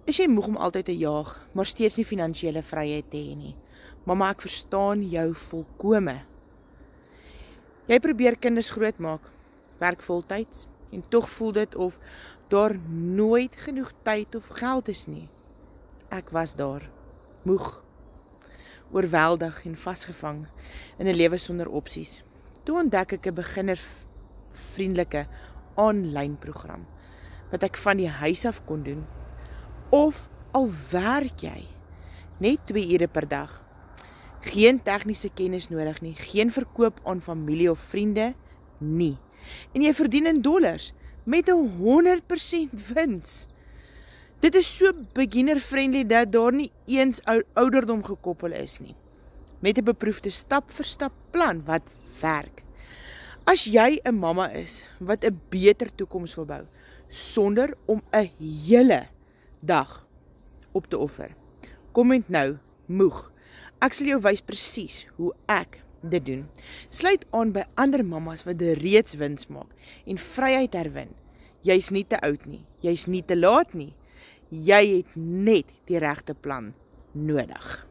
Is jy moeg om altyd te jaag, maar steeds nie finansiële vryheid te hê nie? Mamma, ek verstaan jou volkome. Jy probeer kinders grootmaak, werk voltyds, en tog voel dit of daar nooit genoeg tyd of geld is nie. Ek was daar, moeg, oorweldig en vasgevang in 'n lewe sonder opsies. Toe ontdek ek 'n beginnervriendelike aanlyn program, wat ek van die huis af kon doen, of al werk jy net 2 ure per dag. Geen tegniese kennis nodig nie, geen verkoop aan familie of vriende nie. En jy verdien in dollars met 100% wins. Dit is so beginner-friendly dat daar nie eens ouderdom gekoppel is nie. Met 'n beproefde stap-vir-stap plan wat werk. As jy 'n mamma is wat 'n beter toekoms wil bou, sonder om 'n hele dag op te offer, komment nou, moeg. Ek sal jou wys presies hoe ek dit doen. Sluit aan by ander mammas wat reeds wins maak en vryheid herwin. Jy's nie te oud nie, jy's nie te laat nie. Jy het net die regte plan nodig.